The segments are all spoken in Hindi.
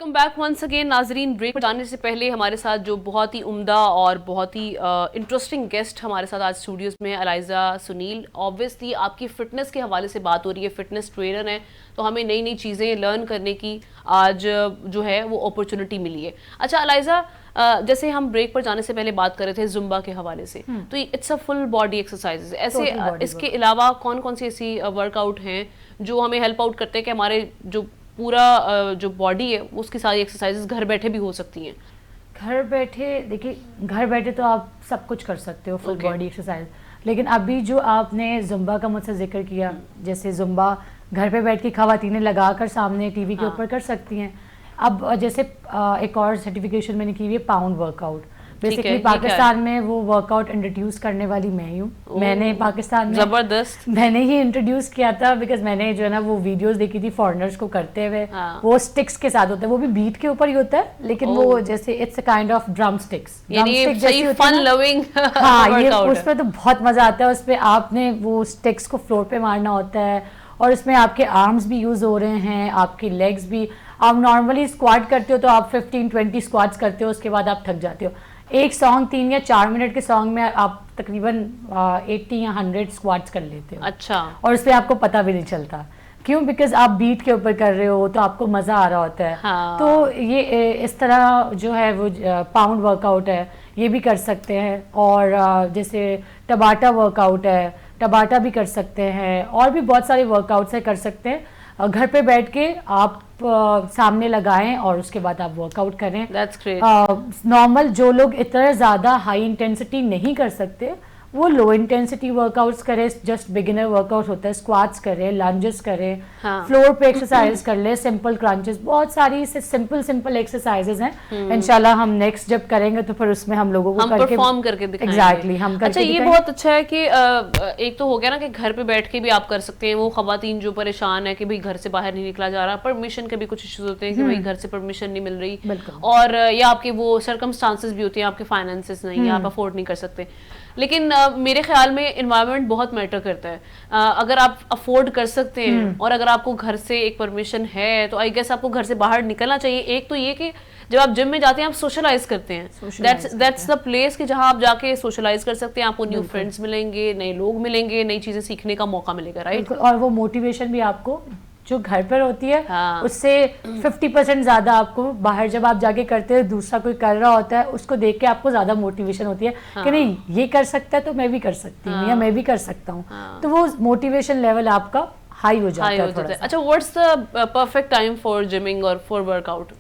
वेलकम बैक वंस अगेन नाजरीन। ब्रेक पर जाने से पहले हमारे साथ जो बहुत ही उम्दा और बहुत ही इंटरेस्टिंग गेस्ट हमारे साथ आज स्टूडियोज में अलाइजा सुनील। ऑब्वियसली आपकी फिटनेस के हवाले से बात हो रही है, फिटनेस ट्रेनर है, तो हमें नई नई चीज़ें लर्न करने की आज जो है वो अपॉर्चुनिटी मिली है। अच्छा अलाइजा, जैसे हम ब्रेक पर जाने से पहले बात कर रहे थे जुम्बा के हवाले से, तो it's a full body exercise. ऐसे इसके अलावा कौन कौन सी ऐसी वर्कआउट हैं जो हमें हेल्प आउट करते हैं कि हमारे जो पूरा जो बॉडी है उसकी सारी एक्सरसाइजेस घर बैठे भी हो सकती हैं? घर बैठे देखिए, घर बैठे तो आप सब कुछ कर सकते हो, फुल बॉडी एक्सरसाइज। लेकिन अभी जो आपने जुम्बा का मुझसे जिक्र किया, जैसे जुम्बा घर पे बैठ के खवातीनें लगाकर सामने टीवी के ऊपर कर सकती हैं। अब जैसे एक और सर्टिफिकेशन मैंने की हुई है पाउंड वर्कआउट। बेसिकली पाकिस्तान में वो वर्कआउट इंट्रोड्यूस करने वाली मैं ही हूँ। मैंने पाकिस्तान में जबरदस्त मैंने ही इंट्रोड्यूस किया था, बिकॉज मैंने जो है ना वो वीडियोस देखी थी फॉरेनर्स को करते हुए। वो स्टिक्स के साथ होता है, वो भी बीट के ऊपर ही होता है, लेकिन वो जैसे it's a kind of drum sticks, सही फन लविंग। हाँ, ये उसमें तो बहुत मजा आता है। उसपे आपने वो स्टिक्स को फ्लोर पे मारना होता है और उसमें आपके आर्म्स भी यूज हो रहे हैं, आपके लेग्स भी। आप नॉर्मली स्क्वाट करते हो तो आप 15-20 स्क्वाट्स करते हो, उसके बाद आप थक जाते हो। एक सॉन्ग 3 या 4 मिनट के सॉन्ग में आप तकरीबन 80 या 100 स्क्वाट्स कर लेते हो। अच्छा। और उसपे आपको पता भी नहीं चलता, क्यों? बिकॉज आप बीट के ऊपर कर रहे हो तो आपको मजा आ रहा होता है। हाँ। तो ये इस तरह जो है वो पाउंड वर्कआउट है, ये भी कर सकते हैं। और जैसे टबाटा वर्कआउट है, टबाटा भी कर सकते हैं, और भी बहुत सारे वर्कआउट्स है कर सकते हैं। घर पे बैठ के आप सामने लगाएं और उसके बाद आप वर्कआउट करें। That's great. नॉर्मल जो लोग इतना ज़्यादा हाई इंटेंसिटी नहीं कर सकते, वो लो इंटेंसिटी वर्कआउट्स करें। जस्ट बिगिनर वर्कआउट होता है, स्क्वाट्स करें, लंजेस करें, हाँ। फ्लोर पे एक्सरसाइज कर ले, सिंपल क्रंचेस, बहुत सारी सिंपल एक्सरसाइजेस हैं। इंशाल्लाह हम नेक्स्ट जब करेंगे तो फिर उसमें हम लोगों को परफॉर्म करके दिखाएंगे। एग्जैक्टली हम करके। अच्छा, ये बहुत अच्छा है कि एक तो हो गया ना कि घर पे बैठ के भी आप कर सकते हैं। वो खवातीन जो परेशान है कि भाई घर से बाहर नहीं निकला जा रहा, परमिशन के भी कुछ इश्यूज होते हैं कि भाई घर से परमिशन नहीं मिल रही, और या आपके वो सर्कमस्टांसेस भी होते हैं, आपके फाइनेंसेस नहीं है, आप अफोर्ड नहीं कर सकते। लेकिन मेरे ख्याल में एनवायरनमेंट बहुत मैटर करता है। अगर आप अफोर्ड कर सकते हैं और अगर आपको घर से एक परमिशन है तो आई गेस आपको घर से बाहर निकलना चाहिए। एक तो ये कि जब आप जिम में जाते हैं आप सोशलाइज करते हैं, दैट्स द प्लेस कि जहां आप जाके सोशलाइज कर सकते हैं, आपको न्यू फ्रेंड्स मिलेंगे, नए लोग मिलेंगे, नई चीजें सीखने का मौका मिलेगा, राइट? और वो मोटिवेशन भी आपको जो घर पर होती है, हाँ। उससे 50% ज्यादा आपको बाहर जब आप जाके करते हो, दूसरा कोई कर रहा होता है, उसको देख के आपको ज्यादा मोटिवेशन होती है। हाँ। कि नहीं, ये कर सकता है तो मैं भी कर सकती हूँ। हाँ। या मैं भी कर सकता हूँ। हाँ। तो वो मोटिवेशन लेवल आपका हाई हो जाता है थोड़ा सा। अच्छा, what's the perfect time for gymming और फॉर वर्कआउट?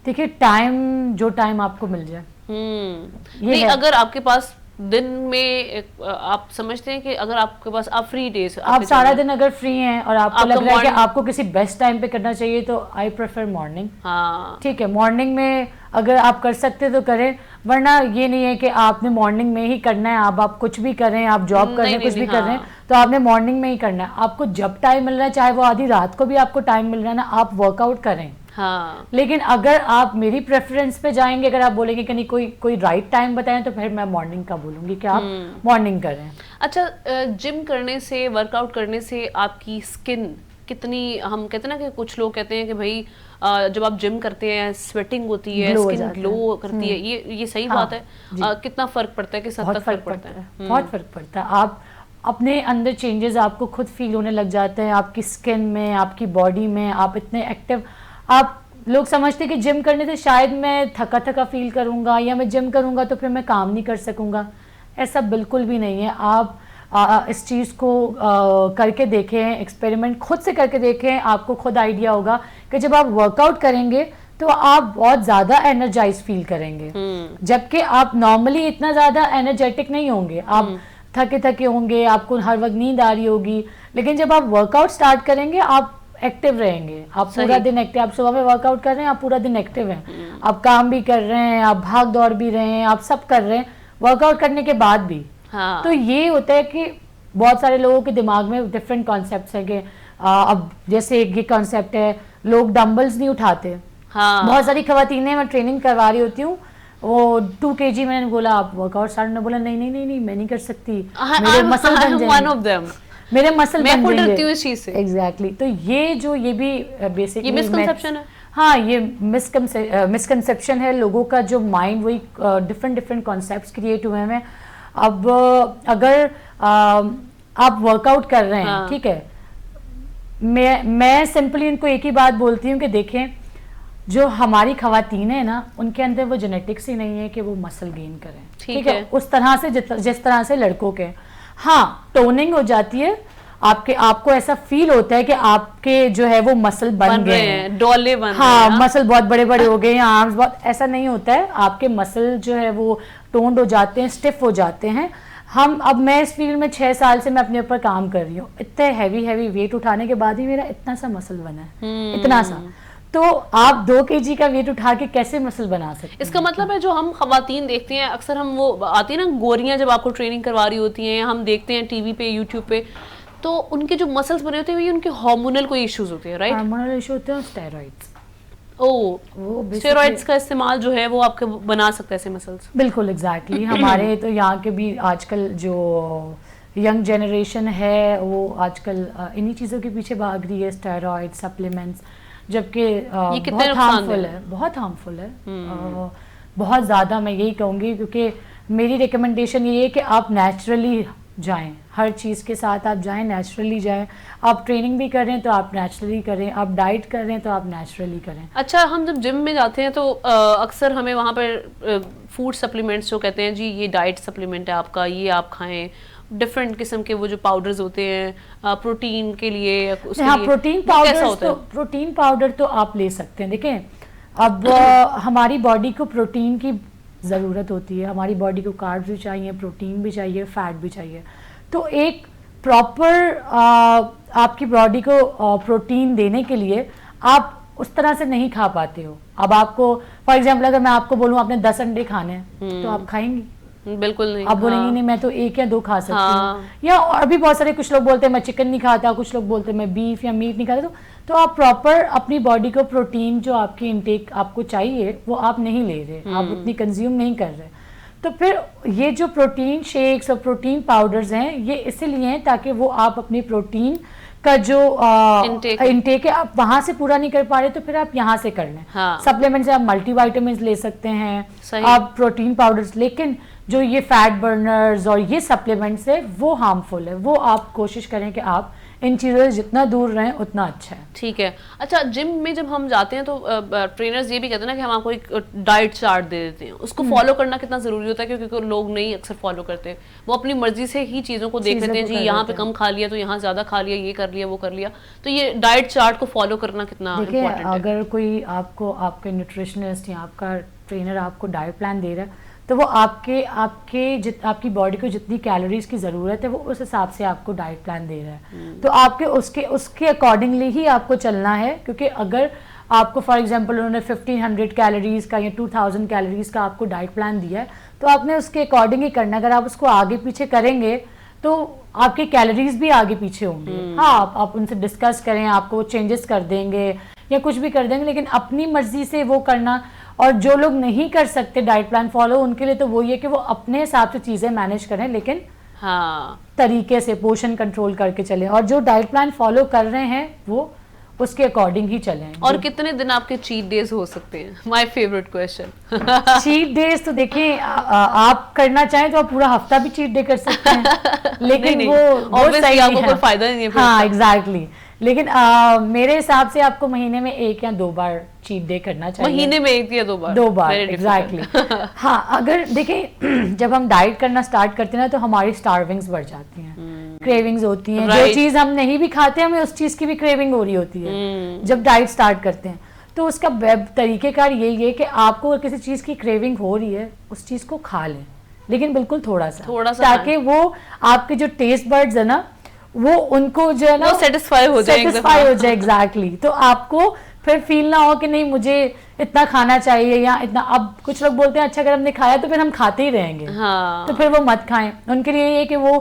देखिए, टाइम जो टाइम आपको मिल जाए। नहीं, अगर आपके पास दिन में आप समझते हैं कि अगर आपके पास आप फ्री डेज, आप सारा दिन अगर फ्री हैं और आपको लग रहा है कि आपको किसी बेस्ट टाइम पे करना चाहिए, तो आई प्रेफर मॉर्निंग। हाँ, ठीक है, मॉर्निंग में अगर आप कर सकते तो करें, वरना ये नहीं है कि आपने मॉर्निंग में ही करना है। आप कुछ भी करें, आप जॉब कर रहे हैं, कुछ भी कर रहे हैं, तो आपने मॉर्निंग में ही करना है। आपको जब टाइम मिल रहा है, चाहे वो आधी रात को भी आपको टाइम मिल रहा है ना, आप वर्कआउट करें। हाँ। लेकिन अगर आप मेरी प्रेफरेंस पे जाएंगे, अगर आप बोलेंगे कि नहीं कोई राइट टाइम बताएं, तो फिर मैं मॉर्निंग का बोलूंगी कि आप मॉर्निंग करें। अच्छा, जिम करने से, वर्कआउट करने से आपकी स्किन कितनी, हम कहते हैं ना कि कुछ लोग कहते हैं कि भाई जब आप जिम करते हैं स्वेटिंग होती है, स्किन ग्लो करती है, ये सही बात है? कितना फर्क पड़ता है, किस हद तक फर्क पड़ता है? बहुत फर्क पड़ता है। आप अपने अंदर चेंजेस आपको खुद फील होने लग जाते हैं, आपकी स्किन में, आपकी बॉडी में। आप इतने एक्टिव, आप लोग समझते हैं कि जिम करने से शायद मैं थका थका फील करूंगा, या मैं जिम करूंगा तो फिर मैं काम नहीं कर सकूंगा। ऐसा बिल्कुल भी नहीं है। आप इस चीज़ को करके देखें, एक्सपेरिमेंट खुद से करके देखें, आपको खुद आइडिया होगा कि जब आप वर्कआउट करेंगे तो आप बहुत ज़्यादा एनर्जाइज फील करेंगे, जबकि आप नॉर्मली इतना ज़्यादा एनर्जेटिक नहीं होंगे। आप थके थके होंगे, आपको हर वक्त नींद आ रही होगी, लेकिन जब आप वर्कआउट स्टार्ट करेंगे आप एक्टिव रहेंगे। आप पूरा दिन एक्टिव, आप सुबह में वर्कआउट कर रहे हैं, आप पूरा दिन एक्टिव हैं, आप काम भी कर रहे हैं, आप भाग दौड़ भी रहे हैं, आप सब कर रहे हैं वर्कआउट करने के बाद भी। हाँ। तो ये होता है कि बहुत सारे लोगों के दिमाग में डिफरेंट कॉन्सेप्ट्स हैं कि अब जैसे ये कॉन्सेप्ट है, लोग डंबल्स नहीं उठाते। हाँ। बहुत सारी खवातीनें, मैं ट्रेनिंग करवा रही होती हूँ, वो 2 kg मैंने बोला आप वर्कआउट स्टार्ट, ने बोला नहीं मैं नहीं कर सकती, मेरे मसल बन जाएंगे, मेरे मसल बन जाएंगे। इस चीज से। एग्जैक्टली। तो ये भी बेसिकली मिसकंसेप्शन है। हाँ, ये मिसकंसेप्शन है लोगों का, जो माइंड वही डिफरेंट कॉन्सेप्ट्स क्रिएट हुए हैं। अब अगर आप वर्कआउट कर रहे हैं, हाँ। ठीक है, मैं सिंपली इनको एक ही बात बोलती हूँ कि देखें, जो हमारी खवातीन है ना, उनके अंदर वो जेनेटिक्स ही नहीं है कि वो मसल गेन करें, ठीक है, उस तरह से जिस तरह से लड़कों के। हाँ, टोनिंग हो जाती है, आपको ऐसा फील होता है कि आपके जो है वो मसल बन गए हैं, डोले बन हाँ, रहे हैं, मसल बहुत बड़े बड़े हो गए हैं, आर्म्स बहुत, ऐसा नहीं होता है। आपके मसल जो है वो टोन्ड हो जाते हैं, स्टिफ हो जाते हैं। अब मैं इस फील्ड में 6 साल से मैं अपने ऊपर काम कर रही हूँ, इतने हैवी वेट उठाने के बाद ही मेरा इतना सा मसल बना है, इतना सा। तो आप 2 kg का वेट उठा के कैसे मसल बना सकते हैं? इसका मतलब है जो हम खवातीन देखते हैं अक्सर, हम वो आती है ना गोरियां जब आपको ट्रेनिंग करवा रही होती हैं, हम देखते हैं टीवी पे, यूट्यूब पे, तो उनके जो मसल्स बने होते हैं ये उनके हार्मोनल कोई इश्यूज होते हैं, राइट? हार्मोनल इशू होते हैं, स्टेरॉइड्स। वो स्टेरॉइड्स का इस्तेमाल जो है वो आपके बना सकता है ऐसे मसल्स। बिल्कुल, एग्जैक्टली। हमारे तो यहाँ के भी आजकल जो यंग जनरेशन है वो आजकल इन्हीं चीज़ों के पीछे भाग रही है, स्टेरॉइड, सप्लीमेंट्स, जबकि बहुत हार्मफुल है, बहुत हार्मफुल है, बहुत ज़्यादा। मैं यही कहूँगी, क्योंकि मेरी रिकमेंडेशन ये है कि आप नेचुरली जाएं, हर चीज़ के साथ आप जाएं, नेचुरली जाएं। आप ट्रेनिंग भी कर रहे हैं तो आप नेचुरली करें, आप डाइट कर रहे हैं तो आप नेचुरली करें। अच्छा, हम जब जिम में जाते हैं तो अक्सर हमें वहाँ पर फूड सप्लीमेंट्स जो कहते हैं जी ये डाइट सप्लीमेंट है आपका, ये आप खाएं, डिफरेंट किस्म के वो जो पाउडर्स होते हैं प्रोटीन के लिए, उसके हाँ, लिए प्रोटीन पाउडर तो आप ले सकते हैं। देखें, अब हमारी बॉडी को प्रोटीन की ज़रूरत होती है, हमारी बॉडी को कार्ब्स भी चाहिए, प्रोटीन भी चाहिए, फैट भी चाहिए। तो एक प्रॉपर आपकी बॉडी को प्रोटीन देने के लिए आप उस तरह से नहीं खा पाते हो। अब आपको फॉर एग्जांपल अगर मैं आपको बोलूँ आपने 10 अंडे खाने हैं, तो आप खाएंगी? बिल्कुल नहीं। आप बोलेंगी नहीं, मैं तो 1 या 2 खा सकती हूँ। या और भी बहुत सारे, कुछ लोग बोलते हैं मैं चिकन नहीं खाता, कुछ लोग बोलते हैं मैं बीफ या मीट नहीं खाता। तो आप प्रॉपर अपनी बॉडी को प्रोटीन जो आपकी इनटेक आपको चाहिए वो आप नहीं ले रहे, आप उतनी कंज्यूम नहीं कर रहे। तो फिर ये जो प्रोटीन शेक्स और प्रोटीन पाउडर्स हैं, ये इसीलिए हैं ताकि वो आप अपनी प्रोटीन का जो इनटेक है आप वहां से पूरा नहीं कर पा रहे, तो फिर आप यहाँ से कर लें। सप्लीमेंट से आप मल्टीविटामिन ले सकते हैं, आप प्रोटीन पाउडर्स, लेकिन जो ये फैट बर्नर्स और ये सप्लीमेंट्स है वो हार्मफुल है। वो आप कोशिश करें कि आप इन चीज़ों से जितना दूर रहें उतना अच्छा है। ठीक है। अच्छा, जिम में जब हम जाते हैं तो ट्रेनर्स ये भी कहते हैं ना कि हम आपको एक डाइट चार्ट दे देते हैं, उसको फॉलो करना कितना ज़रूरी होता है? क्योंकि लोग नहीं अक्सर फॉलो करते, वो अपनी मर्जी से ही चीज़ों को देख लेते हैं, जी यहाँ पे कम खा लिया तो यहाँ ज़्यादा खा लिया, ये कर लिया वो कर लिया। तो ये डाइट चार्ट को फॉलो करना कितना इम्पोर्टेंट है? अगर कोई आपको आपके न्यूट्रिशनिस्ट या आपका ट्रेनर आपको डाइट प्लान दे रहा है, तो वो आपकी बॉडी को जितनी कैलोरीज की ज़रूरत है वो उस हिसाब से आपको डाइट प्लान दे रहा है। तो आपके उसके अकॉर्डिंगली ही आपको चलना है। क्योंकि अगर आपको फॉर एग्जांपल उन्होंने 1500 कैलोरीज का या 2000 कैलोरीज का आपको डाइट प्लान दिया है, तो आपने उसके अकॉर्डिंग ही करना है। अगर आप उसको आगे पीछे करेंगे तो आपके कैलोरीज भी आगे पीछे होंगे। हाँ, आप उनसे डिस्कस करें, आपको वो चेंजेस कर देंगे या कुछ भी कर देंगे, लेकिन अपनी मर्जी से वो करना। और जो लोग नहीं कर सकते डाइट प्लान फॉलो, उनके लिए तो वो ये कि वो अपने हिसाब से चीज़ें मैनेज करें, लेकिन तरीके से पोषण कंट्रोल करके चलें। और जो डाइट प्लान फॉलो कर रहे हैं वो उसके अकॉर्डिंग ही चलें। और कितने दिन आपके चीट डेज हो सकते हैं? My favourite question. Cheat days तो देखिए, आप करना चाहें तो आप पूरा हफ्ता भी चीट डे कर सकते हैं, लेकिन नहीं, वो सही आपको कोई फायदा नहीं है। हाँ, एग्जैक्टली। लेकिन मेरे हिसाब से आपको महीने में 1 या 2 बार चीट डे करना चाहिए। महीने में 1 या 2 बार? 2 बार, एग्जैक्टली। हाँ, अगर देखिए जब हम डाइट करना स्टार्ट करते हैं ना, तो हमारी स्टार्विंग्स बढ़ जाती हैं, क्रेविंग्स होती हैं। जो चीज़ हम नहीं भी खाते हमें उस चीज़ की भी क्रेविंग हो रही होती है जब डाइट स्टार्ट करते हैं। तो उसका तरीकेकार यही है कि आपको किसी चीज़ की क्रेविंग हो रही है, उस चीज़ को खा लें, लेकिन बिल्कुल थोड़ा सा, ताकि वो आपके जो टेस्ट बर्ड्स है ना, वो उनको जो है ना सेटिस्फाई हो जाए। एग्जैक्टली। तो आपको फिर फील ना हो कि नहीं मुझे इतना खाना चाहिए या इतना। अब कुछ लोग बोलते हैं अच्छा अगर हमने खाया तो फिर हम खाते ही रहेंगे। तो फिर वो मत खाएं। उनके लिए ये कि वो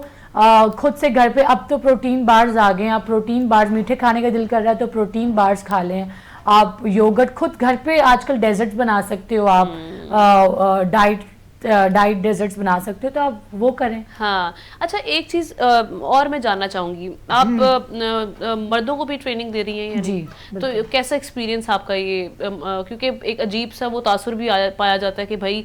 खुद से घर पे, अब तो प्रोटीन बार्स आ गए हैं, आप प्रोटीन बार्स, मीठे खाने का दिल कर रहा है तो प्रोटीन बार्स खा लें। आप योगर्ट खुद घर पे आजकल डेजर्ट्स बना सकते हो आप डाइट डाइट डेजर्ट्स बना सकते हो तो आप वो करें। हाँ, अच्छा एक चीज और मैं जानना चाहूंगी, आप मर्दों को भी ट्रेनिंग दे रही हैं या जी, नहीं? तो कैसा एक्सपीरियंस आपका ये, क्योंकि एक अजीब सा वो तासुर भी पाया जाता है कि भाई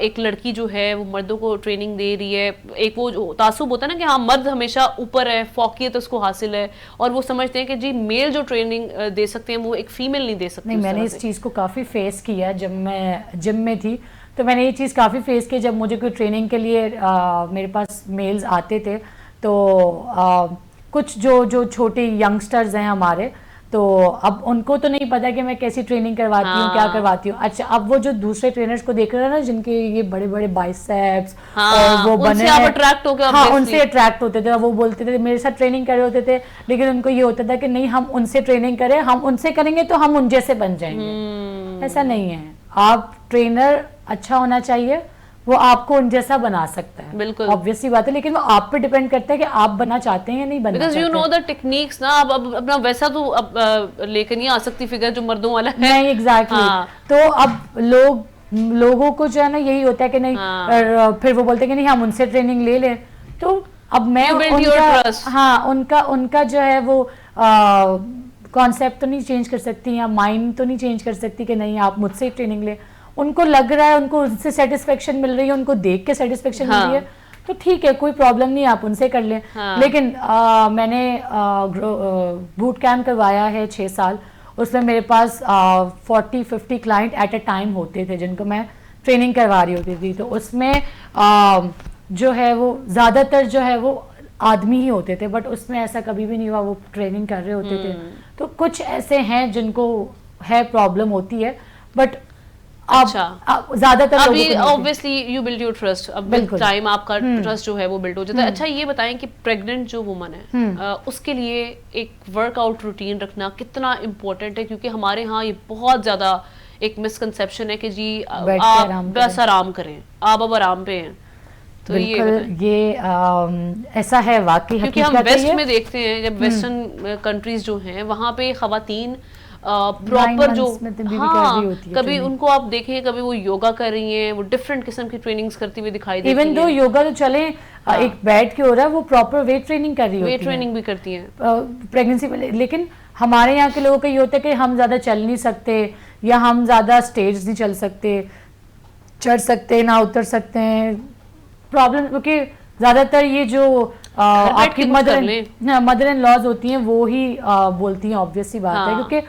एक लड़की जो है वो मर्दों को ट्रेनिंग दे रही है, एक वो जो तासुब होता है ना कि हाँ मर्द हमेशा ऊपर है, फौकियत उसको हासिल है, और वो समझते हैं कि जी मेल जो ट्रेनिंग दे सकते हैं वो एक फीमेल नहीं दे सकती। नहीं, मैंने इस चीज़ को काफ़ी फेस किया जब मैं जिम में थी, तो मैंने ये चीज़ काफ़ी फेस की जब मुझे कोई ट्रेनिंग के लिए मेरे पास मेल्स आते थे, तो कुछ जो छोटे यंगस्टर्स हैं हमारे, तो अब उनको तो नहीं पता कि मैं कैसी ट्रेनिंग करवाती हूँ, क्या करवाती हूँ। अच्छा, अब वो जो दूसरे ट्रेनर्स को देख रहे हैं ना, जिनके ये बड़े बड़े बाइसेप्स और वो बने आप अट्रैक्ट हो गए। हाँ, उनसे अट्रैक्ट होते थे, वो बोलते थे मेरे साथ ट्रेनिंग कर रहे होते थे, लेकिन उनको ये होता था कि नहीं हम उनसे ट्रेनिंग करें, हम उनसे करेंगे तो हम उन जैसे बन जाएंगे। ऐसा नहीं है, आप ट्रेनर अच्छा होना चाहिए, वो आपको उन जैसा बना सकता है, बिल्कुल ऑब्वियसली बात है, लेकिन वो आप पे डिपेंड करता है कि आप बनना चाहते हैं या नहीं बनना चाहते। Because you know the techniques ना, अब अपना वैसा तो अब लेकर नहीं आ सकती फिगर जो मर्दों वाला है। नहीं, एग्जैक्टली। हाँ। तो अब लोगों को जो है ना यही होता है कि नहीं, हाँ। फिर वो बोलते हैं कि नहीं हम उनसे ट्रेनिंग ले लें, तो अब मैं उनका जो है वो कॉन्सेप्ट तो नहीं चेंज कर सकती या माइंड तो नहीं चेंज कर सकती कि नहीं आप मुझसे ही ट्रेनिंग ले। उनको लग रहा है, उनको उनसे सेटिस्फेक्शन मिल रही है, उनको देख के सेटिस्फेक्शन मिल रही है, तो ठीक है, कोई प्रॉब्लम नहीं, आप उनसे कर लें। लेकिन मैंने बूट कैम्प करवाया है 6 साल, उसमें मेरे पास 40-50 क्लाइंट एट अ टाइम होते थे जिनको मैं ट्रेनिंग करवा रही होती थी। तो उसमें जो है वो ज़्यादातर जो है वो आदमी ही होते थे, बट उसमें ऐसा कभी भी नहीं हुआ वो ट्रेनिंग कर रहे होते थे। तो कुछ ऐसे हैं जिनको है प्रॉब्लम होती है, बट अच्छा, ज्यादातर अभी obviously you build your trust, अब विद टाइम आपका ट्रस्ट जो है वो बिल्ड हो जाता है। अच्छा, ये बताएं कि प्रेग्नेंट जो वुमन है उसके लिए एक वर्कआउट रूटीन रखना कितना इम्पोर्टेंट है? क्योंकि हमारे यहाँ ये बहुत ज्यादा एक मिसकंसेप्शन है कि जी आप बस आराम करें, आप अब आराम पे हैं। तो ये ऐसा है वाकई, क्योंकि हम वेस्ट में देखते हैं, जब वेस्टर्न कंट्रीज जो हैं वहाँ पे खवातीन प्रॉपर जो कभी उनको आप देखें, कभी वो योगा कर रही हैं, वो डिफरेंट किस्म की ट्रेनिंग्स करती हुई दिखाई देती हैं। इवन दो योगा तो चले एक बैठ के हो रहा है, वो प्रॉपर वेट ट्रेनिंग कर रही होती है, वेट ट्रेनिंग भी करती हैं प्रेगनेंसी में। लेकिन हमारे यहाँ के लोगों का ये होता है कि हम ज्यादा चल नहीं सकते, या हम ज्यादा स्टेज नहीं चल सकते, चढ़ सकते ना उतर सकते हैं। प्रॉब्लम क्योंकि ज्यादातर ये जो आपकी मदर इन लॉज होती हैं वो ही बोलती हैं, ऑब्वियसली बात है, क्योंकि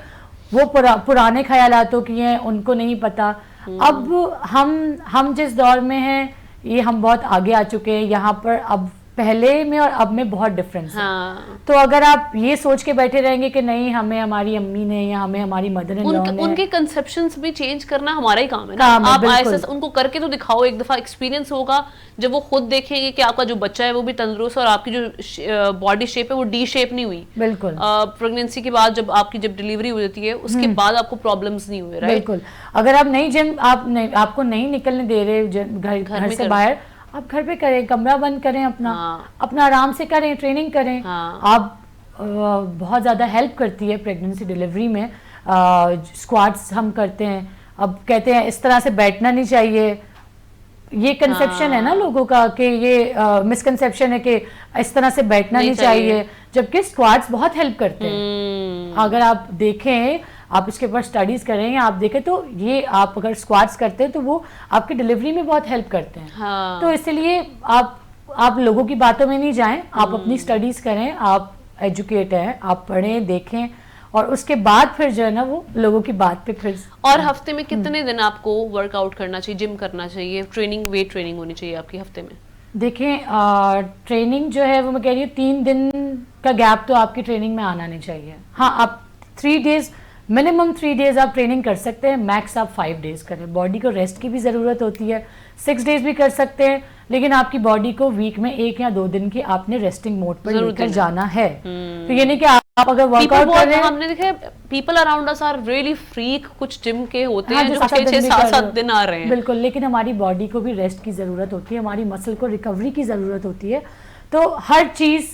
वो पुराने ख्यालातों की हैं, उनको नहीं पता। अब हम जिस दौर में हैं, ये हम बहुत आगे आ चुके हैं यहाँ पर, अब पहले में और अब में बहुत डिफरेंस है। तो अगर आप ये सोच के बैठे रहेंगे कि नहीं हमें हमारी अम्मी ने या हमें हमारी मदर इन लॉ ने, उनके कंसेप्शंस भी चेंज करना हमारा ही काम है ना। आप ऐसा उनको करके तो दिखाओ, एक दफा एक्सपीरियंस होगा, जब वो खुद देखेंगे कि आपका जो बच्चा है वो भी तंदुरुस्त और आपकी जो बॉडी शेप है वो डी शेप नहीं हुई। बिल्कुल, प्रेगनेंसी के बाद जब डिलीवरी हो जाती है उसके बाद आपको प्रॉब्लम्स नहीं हुए, राइट? बिल्कुल। अगर आप नहीं जिम आपको नहीं निकलने दे रहे घर से बाहर, आप घर पे करें, कमरा बंद करें अपना आराम से करें, ट्रेनिंग करें। आप बहुत ज़्यादा हेल्प करती है प्रेगनेंसी डिलीवरी में। स्क्वाट्स हम करते हैं, अब कहते हैं इस तरह से बैठना नहीं चाहिए, ये कंसेप्शन है ना लोगों का, कि ये मिसकंसेप्शन है कि इस तरह से बैठना नहीं चाहिए, जबकि स्क्वाट्स बहुत हेल्प करते हैं। अगर आप देखें, आप इसके ऊपर स्टडीज करें, आप देखें तो ये आप अगर स्क्वाट्स करते हैं तो वो आपकी डिलीवरी में बहुत हेल्प करते हैं। तो इसलिए आप लोगों की बातों में नहीं जाएं, आप अपनी स्टडीज करें, आप एजुकेट हैं, आप पढ़ें, देखें, और उसके बाद फिर जो है ना वो लोगों की बात पे फिर। और हफ्ते में कितने दिन आपको वर्कआउट करना चाहिए, जिम करना चाहिए, वेट ट्रेनिंग होनी चाहिए आपकी हफ्ते में? देखें, ट्रेनिंग जो है वो मैं कह रही हूँ 3 दिन का गैप तो आपकी ट्रेनिंग में आना नहीं चाहिए। हाँ, आप 3 डेज, मिनिमम 3 डेज आप ट्रेनिंग कर सकते हैं, मैक्स आप 5 डेज करें। बॉडी को रेस्ट की भी ज़रूरत होती है, 6 डेज भी कर सकते हैं, लेकिन आपकी बॉडी को वीक में 1 या 2 दिन की आपने रेस्टिंग मोड पर लेकर जाना है। तो ये नहीं कि आप अगर वर्कआउट कर रहे हैं, हमने देखा people around us are really freak, कुछ जिम के होते हैं जो 6-7 दिन आ रहे हैं। बिल्कुल, लेकिन हमारी बॉडी को भी रेस्ट की ज़रूरत होती है, हमारी मसल को रिकवरी की ज़रूरत होती है। तो हर चीज़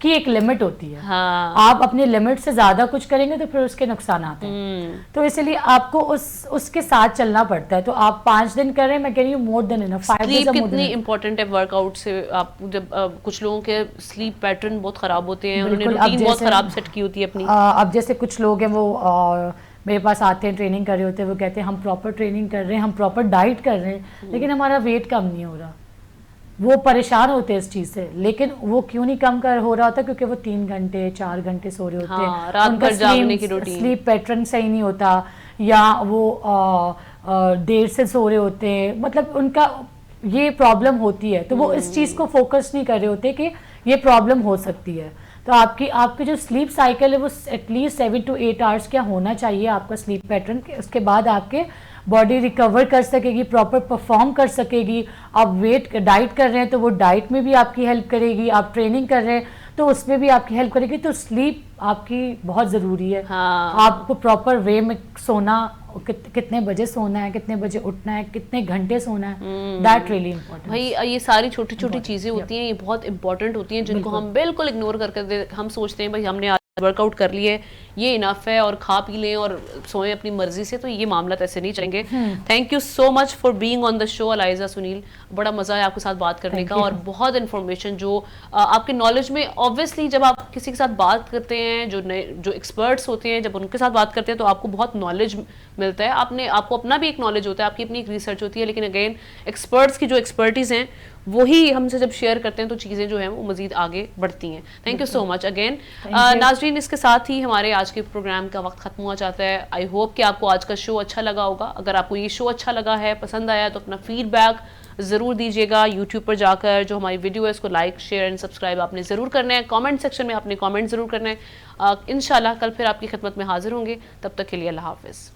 की एक लिमिट होती है। हाँ। आप अपनी लिमिट से ज्यादा कुछ करेंगे तो फिर उसके नुकसान आते हैं। तो इसलिए आपको उसके साथ चलना पड़ता है। तो आप 5 दिन कर रहे हैं, मैं कह रही हूँ मोर देन इनफ। स्लीप कितनी इंपॉर्टेंट है वर्कआउट से? आप जब कुछ लोगों के स्लीप पैटर्न बहुत खराब होते हैं, उन्होंने रूटीन बहुत खराब सेट की होती है अपनी। अब जैसे कुछ लोग हैं वो मेरे पास आते हैं, ट्रेनिंग कर रहे होते हैं, वो कहते हैं हम प्रॉपर ट्रेनिंग कर रहे हैं, हम प्रॉपर डाइट कर रहे हैं, लेकिन हमारा वेट कम नहीं हो रहा। वो परेशान होते हैं इस चीज से, लेकिन वो क्यों नहीं कम हो रहा होता? क्योंकि वो 3 घंटे 4 घंटे सो रहे होते हैं, रात भर जागने की रूटीन, स्लीप पैटर्न सही नहीं होता, या वो देर से सो रहे होते हैं, मतलब उनका ये प्रॉब्लम होती है। तो वो इस चीज को फोकस नहीं कर रहे होते कि ये प्रॉब्लम हो सकती है। तो आपकी जो स्लीप साइकिल है वो एटलीस्ट 7 to 8 आवर्स क्या होना चाहिए आपका स्लीप पैटर्न। उसके बाद आपके बॉडी रिकवर कर सकेगी, प्रॉपर परफॉर्म कर सकेगी। आप डाइट कर रहे हैं तो वो डाइट में भी आपकी हेल्प करेगी, आप ट्रेनिंग कर रहे हैं तो उसमें भी आपकी हेल्प करेगी। तो स्लीप आपकी बहुत ज़रूरी है। आपको प्रॉपर वे में सोना, कितने बजे सोना है, कितने बजे उठना है, कितने घंटे सोना है, दैट रियली इम्पोर्टेंट। भाई ये सारी छोटी छोटी चीज़ें होती हैं, ये बहुत इंपॉर्टेंट होती हैं, जिनको हम बिल्कुल इग्नोर करके हम सोचते हैं भाई हमने वर्कआउट कर लिए, ये इनफ है, और खा पी लें और सोएं अपनी मर्जी से। तो ये मामला ऐसे नहीं चलेंगे। Thank you so much for being on the show ELISA Sunil. बड़ा मजा है आपके साथ बात करने का, और बहुत इन्फॉर्मेशन जो आपके नॉलेज में, ऑब्वियसली जब आप किसी के साथ बात करते हैं, जो एक्सपर्ट्स होते हैं, जब उनके साथ बात करते हैं तो आपको बहुत नॉलेज मिलता है। आपको अपना भी एक नॉलेज होता है, आपकी अपनी एक रिसर्च होती है, लेकिन अगेन एक्सपर्ट्स की जो एक्सपर्टीज हैं वही हमसे जब शेयर करते हैं तो चीज़ें जो हैं वो मजीद आगे बढ़ती हैं। Thank you so much again. नाज़रीन, इसके साथ ही हमारे आज के प्रोग्राम का वक्त खत्म हुआ चाहता है। आई होप कि आपको आज का शो अच्छा लगा होगा। अगर आपको ये शो अच्छा लगा है, पसंद आया, तो अपना फीडबैक ज़रूर दीजिएगा। यूट्यूब पर जाकर जो हमारी वीडियो है उसको लाइक, शेयर एंड सब्सक्राइब आपने ज़रूर करना है। कमेंट सेक्शन में आपने कमेंट ज़रूर करना है। इंशाल्लाह कल फिर आपकी खिदमत में हाजिर होंगे। तब तक के लिए अल्लाह हाफिज़।